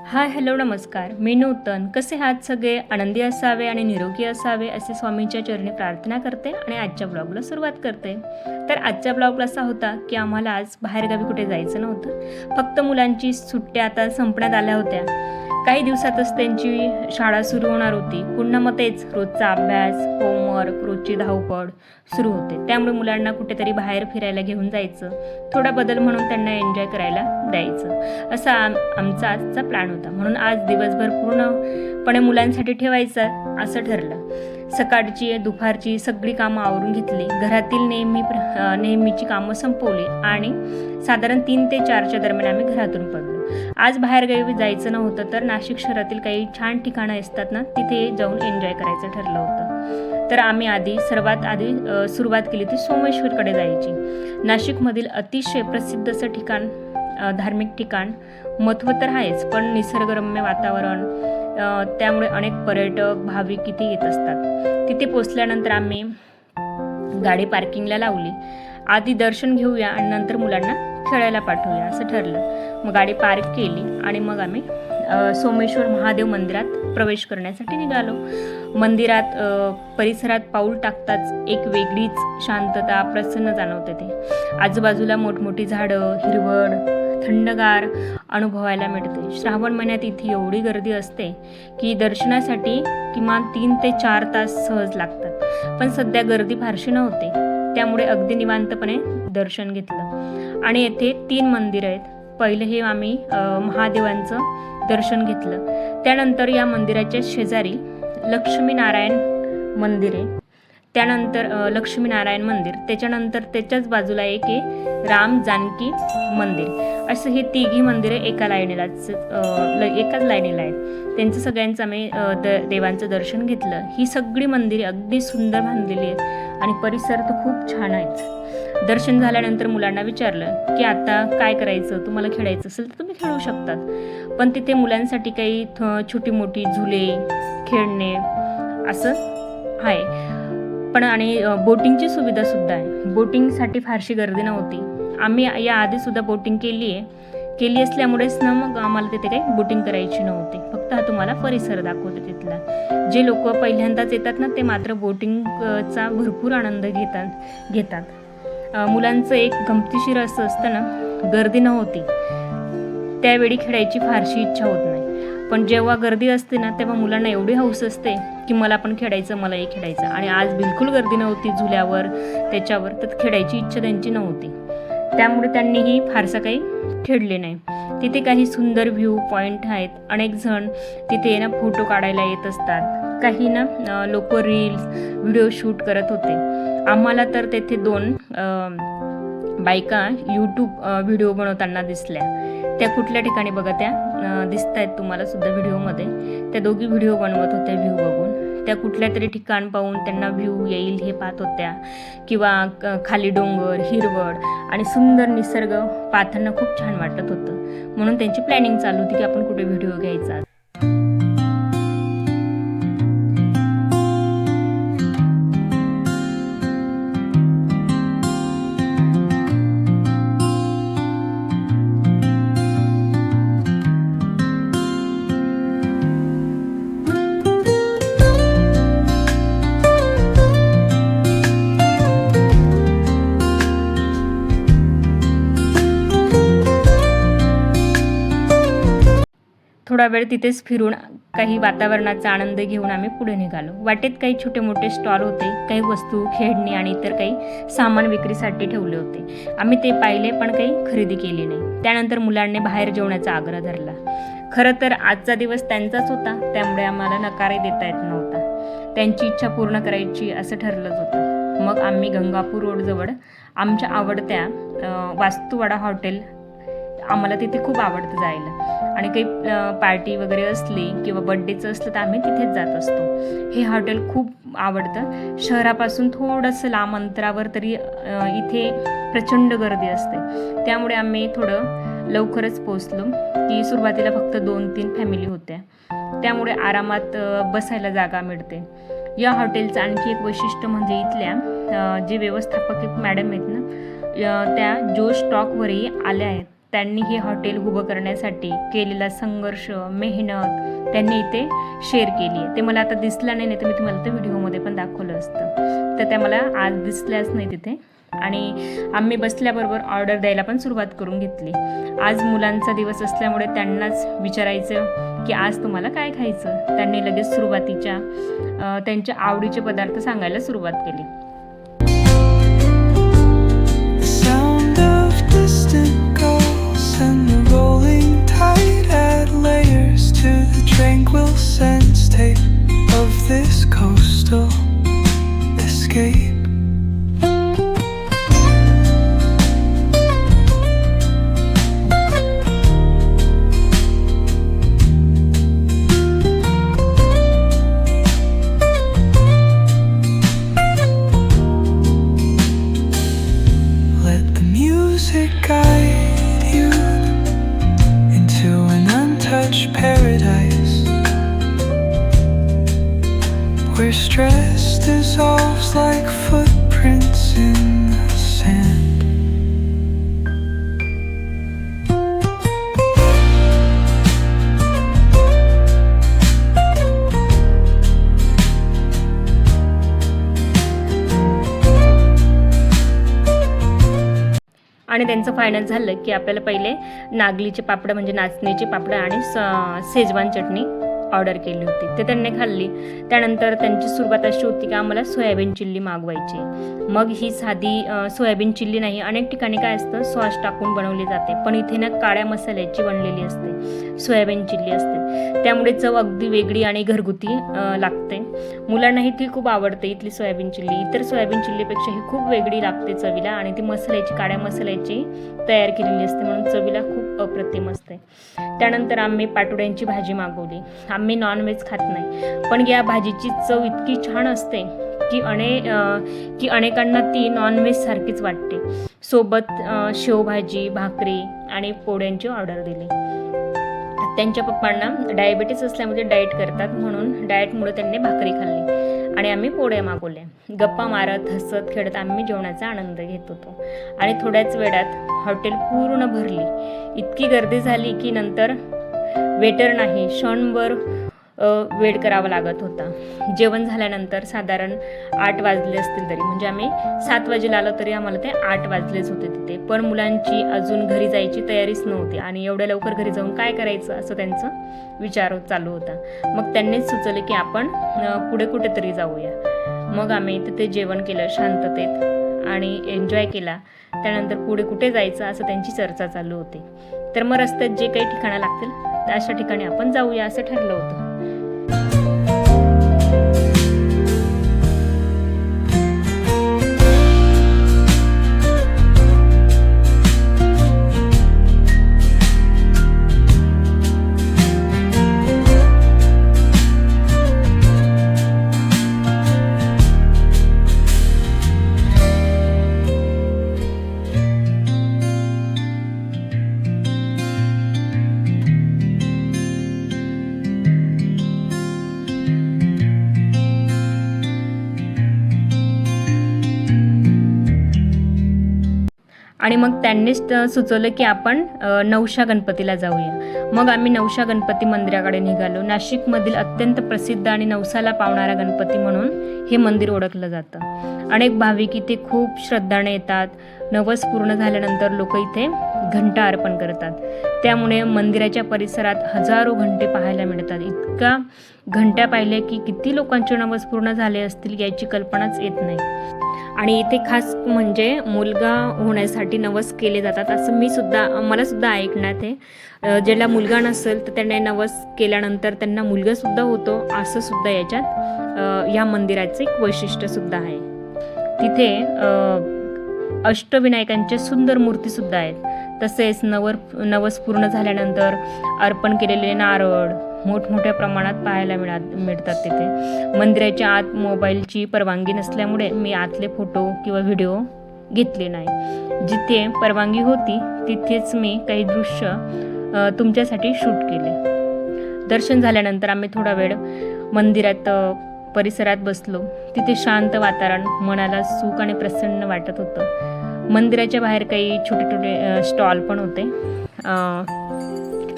Hi hello नमस्कार, मी नूतन. कसे आहात सगळे? आनंदी असावे आणि निरोगी असावे असे स्वामींच्या चरणी प्रार्थना करते आणि आजच्या ब्लॉगला सुरुवात करते. तर आजच्या ब्लॉग असा होता की आम्हाला आज बाहेरगावी कुठे जायचं नव्हतं. फक्त मुलांची सुट्ट्या आता संपण्यात आल्या होत्या. काही दिवसातच त्यांची शाळा सुरू होणार होती. पुन्हा मग तेच रोजचा अभ्यास, होमवर्क, रोजची धावपळ सुरू होते. त्यामुळे मुलांना कुठेतरी बाहेर फिरायला घेऊन जायचं, थोडा बदल म्हणून त्यांना एन्जॉय करायला द्यायचं, असा आमचा आजचा प्लॅन होता. म्हणून आज दिवसभर पूर्णपणे मुलांसाठी ठेवायचं असं ठरलं. सकाळची दुपारची सगळी कामं आवरून घेतली, घरातील नेहमीची कामं संपवली आणि साधारण 3 ते 4च्या दरम्यान आम्ही घरातून पडलो. आज बाहेरगावी जायचं नव्हतं, तर नाशिक शहरातील काही छान ठिकाणं असतात ना, तिथे जाऊन एन्जॉय करायचं ठरलं होतं. तर आम्ही सर्वात आधी सुरुवात केली ती सोमेश्वरकडे जायची. नाशिकमधील अतिशय प्रसिद्ध असं ठिकाण, धार्मिक ठिकाण. महत्त्व तर आहेच, पण निसर्गरम्य वातावरण, त्यामुळे अनेक पर्यटक भाविक इथे येत असतात. तिथे पोचल्यानंतर आम्ही गाडी पार्किंगला लावली. आधी दर्शन घेऊया आणि नंतर मुलांना खेळायला पाठवूया असं ठरलं. मग गाडी पार्क केली आणि मग आम्ही सोमेश्वर महादेव मंदिरात प्रवेश करण्यासाठी निघालो. मंदिरात परिसरात पाऊल टाकताच एक वेगळीच शांतता, प्रसन्न जाणवते. ते आजूबाजूला मोठमोठी झाडं, हिरवळ, थंडगार अनुभवायला मिळते. श्रावण महिन्यात इथे एवढी गर्दी असते की दर्शनासाठी किमान 3 ते 4 तास सहज लागतात. पण सध्या गर्दी फारशी नव्हती, त्यामुळे अगदी निवांतपणे दर्शन घेतलं. आणि येथे 3 मंदिरं आहेत. पहिलं हे आम्ही महादेवांचं दर्शन घेतलं. त्यानंतर या मंदिराच्या शेजारी लक्ष्मीनारायण मंदिर आहे. त्यानंतर लक्ष्मीनारायण मंदिर, त्याच्यानंतर त्याच्याच बाजूला एक आहे राम जानकी मंदिर. असं हे तिघी मंदिरे एकाच लाईनीला आहेत. त्यांचं सगळ्यांचं आम्ही देवांचं दर्शन घेतलं. ही सगळी मंदिरे अगदी सुंदर बांधलेली आहेत आणि परिसर तर खूप छान आहेत. दर्शन झाल्यानंतर मुलांना विचारलं की आता काय करायचं, तुम्हाला खेळायचं असेल तर तुम्ही खेळू शकतात. पण तिथे मुलांसाठी काही छोटी मोठी झुले, खेळणे असं आहे. पण आणि बोटिंगची सुविधा सुद्धा आहे. बोटिंगसाठी फारशी गर्दी नव्हती. आम्ही या आधीसुद्धा बोटिंग केली असल्यामुळेच ना मग आम्हाला तिथे काही बोटिंग करायची नव्हती. फक्त हा तुम्हाला परिसर दाखवते तिथला. जे लोक पहिल्यांदाच येतात ना, ते मात्र बोटिंगचा भरपूर आनंद घेतात. मुलांचं एक गमतीशीर असं असतं ना, गर्दी नव्हती त्यावेळी खेळायची फारशी इच्छा होत नाही. पण जेव्हा गर्दी असते ना, तेव्हा मुलांना एवढी हौस असते की मला पण खेळायचं, मलाही खेळायचं. आणि आज बिलकुल गर्दी नव्हती झुल्यावर, त्याच्यावर, तर खेळायची इच्छा त्यांची नव्हती. त्यामुळे त्यांनीही फारसं काही खेळले नाही. तिथे काही सुंदर व्ह्यू पॉईंट आहेत. अनेक जण तिथे ना फोटो काढायला येत असतात. काही ना लोक रील्स, व्हिडिओ शूट करत होते. आम्हाला तर तेथे 2 बायका यूट्यूब व्हिडिओ बनवताना दिसल्या. त्या कुठल्या ठिकाणी बघा, त्या दिसत आहेत तुम्हाला सुद्धा व्हिडिओमध्ये. त्या दोघी व्हिडिओ बनवत होत्या व्ह्यू बघून. त्या कुठल्या तरी ठिकाण पाहून त्यांना व्ह्यू येईल हे पाहत होत्या, किंवा खाली डोंगर, हिरवळ आणि सुंदर निसर्ग पाहताना खूप छान वाटत होतं. म्हणून त्यांची प्लॅनिंग चालू होती की आपण कुठे व्हिडिओ घ्यायचा. थोडा वेळ तिथेच फिरून काही वातावरणाचा आनंद घेऊन आम्ही पुढे निघालो. वाटेत काही छोटे मोठे स्टॉल होते. काही वस्तू, खेळणी आणि इतर काही सामान विक्रीसाठी ठेवले होते. आम्ही ते पाहिले, पण काही खरेदी केली नाही. त्यानंतर मुलांनी बाहेर जेवण्याचा आग्रह धरला. खरं तर आजचा दिवस त्यांचाच होता, त्यामुळे आम्हाला नकारही देता येत नव्हता. त्यांची इच्छा पूर्ण करायची असं ठरलंच होतं. मग आम्ही गंगापूर रोडजवळ आमच्या आवडत्या वास्तुवाडा हॉटेल, आम्हाला तिथे खूप आवडतं जायला. आणि काही पार्टी वगैरे असली किंवा बड्डेचं असलं तर आम्ही तिथेच जात असतो. हे हॉटेल खूप आवडतं. शहरापासून थोडंसं लांब अंतरावर, तरी इथे प्रचंड गर्दी असते. त्यामुळे आम्ही थोडं लवकरच पोचलो. की सुरुवातीला फक्त 2-3 फॅमिली होत्या, त्यामुळे आरामात बसायला जागा मिळते. या हॉटेलचं आणखी एक वैशिष्ट्य म्हणजे इथल्या जे व्यवस्थापक मॅडम आहेत ना, त्या जो स्टॉकवरही आल्या आहेत त्यांनी हे हॉटेल उभं करण्यासाठी केलेला संघर्ष, मेहनत त्यांनी इथे शेअर केली आहे. ते मला आता दिसलं नाही, तर मी तुम्हाला ते व्हिडिओमध्ये पण दाखवलं असतं. तर त्या मला आज दिसल्याच नाही तिथे. आणि आम्ही बसल्याबरोबर ऑर्डर द्यायला पण सुरुवात करून घेतली. आज मुलांचा दिवस असल्यामुळे त्यांनाच विचारायचं की आज तुम्हाला काय खायचं. त्यांनी लगेच सुरुवातीच्या त्यांच्या आवडीचे पदार्थ सांगायला सुरुवात केली. Where stress dissolves like footprints in the sand. आणि त्यांचं फायनल झालं की आपल्याला पहिले नागलीचे पापड म्हणजे नाचणीचे पापड आणि शेजवान चटणी ऑर्डर केली होती. ते त्यांनी खाल्ली. त्यानंतर त्यांची सुरुवात अशी होती की आम्हाला सोयाबीन चिल्ली मागवायची. मग ही साधी सोयाबीन चिल्ली नाही, अनेक ठिकाणी काय असतं सॉस टाकून बनवली जाते, पण इथे ना काळ्या मसाल्याची बनलेली असते, सोयाबीन चिल्ली असते. त्यामुळे चव अगदी वेगळी आणि घरगुती लागते. मुलांनाही ती खूप आवडते इथली सोयाबीन चिल्ली. इतर सोयाबीन चिल्लीपेक्षा ही खूप वेगळी लागते चवीला, आणि ती मसाल्याची काळ्या मसाल्याची तयार केलेली असते, म्हणून चवीला खूप अप्रतिम असते. त्यानंतर आम्ही पाटोड्यांची भाजी मागवली. आम्ही नॉनव्हेज खात नाही, पण या भाजीची चव इतकी छान असते की अनेकांना ती नॉनव्हेज सारखीच वाटते. सोबत शेवभाजी, भाकरी आणि पोळ्यांची ऑर्डर दिली. त्यांच्या पप्पांना डायबिटीस असल्यामुळे डाएट करतात, म्हणून डाएटमुळे त्यांनी भाकरी खाल्ली आणि आम्ही पोळ्या मागवल्या. गप्पा मारत हसत खेळत आम्ही जेवणाचा आनंद घेत होतो. आणि थोड्याच वेळात हॉटेल पूर्ण भरली. इतकी गर्दी झाली की नंतर वेटर नाही, क्षणभर वेट करावा लागत होता. जेवण झाल्यानंतर साधारण 8 वाजले असतील तरी, म्हणजे आम्ही 7 वाजेला आलो तरी आम्हाला ते 8 वाजलेच होते तिथे. पण मुलांची अजून घरी जायची तयारीच नव्हती, आणि एवढ्या लवकर घरी जाऊन काय करायचं असं त्यांचं विचार चालू होता. मग त्यांनीच सुचवले की आपण पुढे कुठेतरी जाऊया. मग आम्ही तिथे जेवण केलं शांततेत आणि एन्जॉय केला. त्यानंतर पुढे कुठे जायचं असं त्यांची चर्चा चालू होती. तर मग रस्त्यात जे काही ठिकाणं लागतील अशा ठिकाणी आपण जाऊया असं ठरलं होतं. आणि मग त्यांनीच सुचवलं की आपण नवशा गणपतीला जाऊया. मग आम्ही नवशा गणपती मंदिराकडे निघालो. नाशिकमधील अत्यंत प्रसिद्ध आणि नवसाला पावणारा गणपती म्हणून हे मंदिर ओळखलं जातं. अनेक भाविक इथे खूप श्रद्धाने येतात. नवस पूर्ण झाल्यानंतर लोक इथे घंटा अर्पण करतात. त्यामुळे मंदिराच्या परिसरात हजारो घंटे पाहायला मिळतात. इतका घंट्या पाहिल्या की किती लोकांचे नवस पूर्ण झाले असतील याची कल्पनाच येत नाही. आणि इथे खास म्हणजे मुलगा होण्यासाठी नवस केले जातात असं मला सुद्धा ऐकण्यात आहे. ज्याला मुलगा नसेल तर त्यांना नवस केल्यानंतर त्यांना मुलगासुद्धा होतो असं सुद्धा याच्यात या मंदिराचं एक वैशिष्ट्यसुद्धा आहे. तिथे अष्टविनायकांच्या सुंदर मूर्तीसुद्धा आहेत. तसेच नवस पूर्ण झाल्यानंतर अर्पण केलेले नारळ मोठमोठ्या प्रमाणात पाहायला मिळतात तिथे. मंदिराच्या आत मोबाईलची परवानगी नसल्यामुळे मी आतले फोटो किंवा व्हिडिओ घेतले नाही. जिथे परवानगी होती तिथेच मी काही दृश्य तुमच्यासाठी शूट केले. दर्शन झाल्यानंतर आम्ही थोडा वेळ मंदिरात परिसरात बसलो. तिथे शांत वातावरण मनाला सुख आणि प्रसन्न वाटत होतं. मंदिराच्या बाहेर काही छोटे छोटे स्टॉल पण होते,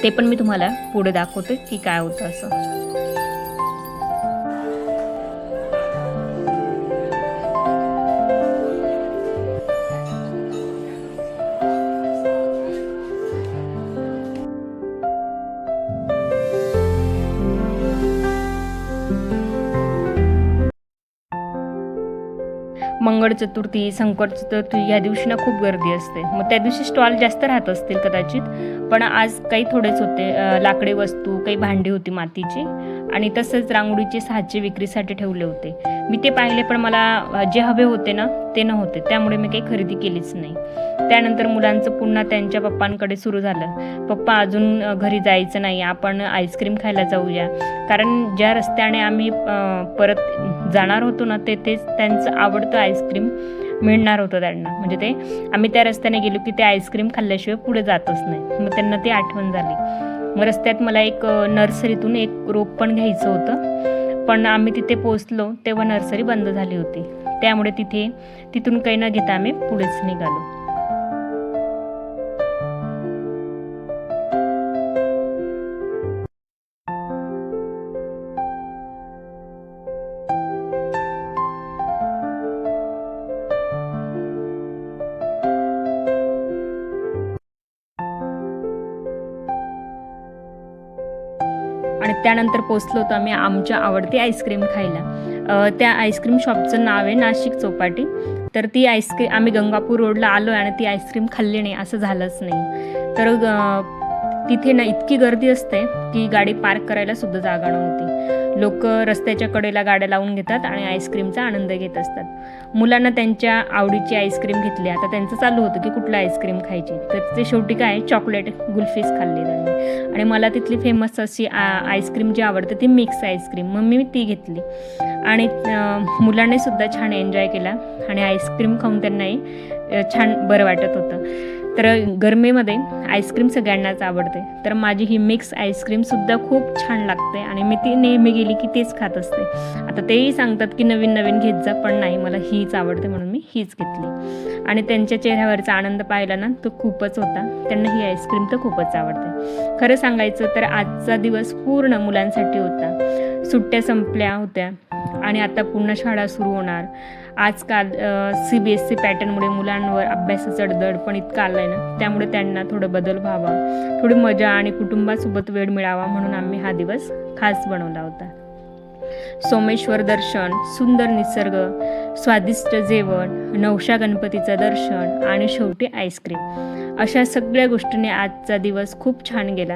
ते पण मी तुम्हाला पुढे दाखवते की काय होतं असं. मंगळ चतुर्थी, संकट चतुर्थी या दिवशी ना खूप गर्दी असते. मग त्या दिवशी स्टॉल जास्त राहत असतील कदाचित, पण आज काही थोडेच होते. लाकडी वस्तू, काही भांडी होती मातीची आणि तसंच रांगोळीचे साचे विक्रीसाठी ठेवले होते. मी ते पाहिले, पण मला जे हवे होते ना ते नव्हते, त्यामुळे मी काही खरेदी केलीच नाही. त्यानंतर मुलांचं पुन्हा त्यांच्या पप्पांकडे सुरू झालं. पप्पा अजून घरी जायचं नाही, आपण आईस्क्रीम खायला जाऊया. कारण ज्या रस्त्याने आम्ही परत जाणार होतो ना तेच त्यांचं आवडतं आईस्क्रीम मिळणार होतं त्यांना. म्हणजे ते आम्ही त्या रस्त्याने गेलो की ते आईस्क्रीम खाल्ल्याशिवाय पुढे जातच नाही. मग त्यांना ती आठवण झाली. मग रस्त्यात मला एक नर्सरीतून एक रोप पण घ्यायचं होतं, पण आम्ही तिथे पोचलो तेव्हा नर्सरी बंद झाली होती. त्यामुळे तिथून काही न घेता आम्ही पुढेच निघालो. आणि त्यानंतर पोचलो होतो आम्ही आमच्या आवडती आईस्क्रीम खायला. त्या आईस्क्रीम शॉपचं नाव आहे नाशिक चौपाटी. तर ती आईस्क्रीम आम्ही गंगापूर रोडला आलो आणि ती आईस्क्रीम खाल्ली नाही असं झालंच नाही. तर तिथे ना इतकी गर्दी असते की गाडी पार्क करायला सुद्धा जागा नव्हती. लोक रस्त्याच्या कडेला गाड्या लावून घेतात आणि आईस्क्रीमचा आनंद घेत असतात. मुलांना त्यांच्या आवडीची आईस्क्रीम घेतली. आता त्यांचं चालू होतं की कुठलं आईस्क्रीम खायची, तर ते शेवटी काय चॉकलेट गुल्फीस खाल्ली त्यांनी. आणि मला तिथली फेमस अशी आईस्क्रीम जी आवडते ती मिक्स आईस्क्रीम, मग मी ती घेतली. आणि मुलांनी सुद्धा छान एन्जॉय केला आणि आईस्क्रीम खाऊन त्यांनाही छान बरं वाटत होतं. तर गरमीमध्ये आईस्क्रीम सगळ्यांनाच आवडते, तर माझी ही मिक्स आईस्क्रीमसुद्धा खूप छान लागते आणि मी ती नेहमी गेली की तेच खात असते. आता तेही सांगतात की नवीन नवीन घेत जा, पण नाही, मला हीच आवडते म्हणून मी हीच घेतली. आणि त्यांच्या चेहऱ्यावरचा आनंद पाहिला ना तो खूपच होता. त्यांना ही आईस्क्रीम तर खूपच आवडते. खरं सांगायचं तर आजचा दिवस पूर्ण मुलांसाठी होता. सुट्ट्या संपल्या होत्या आणि आता पुन्हा शाळा सुरू होणार. आजकाल CBSE पॅटर्नमुळे मुलांवर अभ्यासाचा दड पण इतका आला आहे ना, त्यामुळे त्यांना थोडं बदल व्हावा, थोडी मजा आणि कुटुंबासोबत वेळ मिळावा म्हणून आम्ही हा दिवस खास बनवला होता. सोमेश्वर दर्शन, सुंदर निसर्ग, स्वादिष्ट जेवण, नवशा गणपतीचं दर्शन आणि शेवटी आईस्क्रीम, अशा सगळ्या गोष्टींनी आजचा दिवस खूप छान गेला.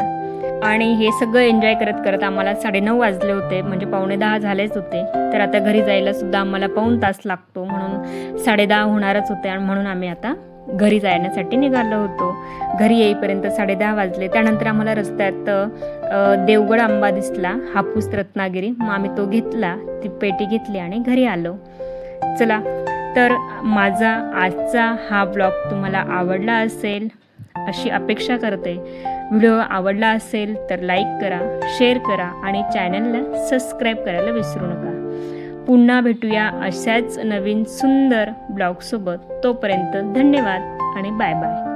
आणि हे सगळं एन्जॉय करत करत आम्हाला 9:30 वाजले होते, म्हणजे 9:45 झालेच होते. तर आता घरी जायला सुद्धा आम्हाला पाऊण तास लागतो, म्हणून 10:30 होणारच होते आणि म्हणून आम्ही आता घरी जाण्यासाठी निघालो होतो. घरी येईपर्यंत 10:30 वाजले. त्यानंतर आम्हाला रस्त्यात देवगड आंबा दिसला, हापूस रत्नागिरी. मग आम्ही तो घेतला, ती पेटी घेतली आणि घरी आलो. चला, तर माझा आजचा हा ब्लॉग तुम्हाला आवडला असेल अशी अपेक्षा करते. व्हिडिओ आवडला असेल तर लाईक करा, शेअर करा आणि चॅनलला सबस्क्राईब करायला विसरू नका. पुन्हा भेटूया अशाच नवीन सुंदर ब्लॉगसोबत. तोपर्यंत धन्यवाद आणि बाय बाय.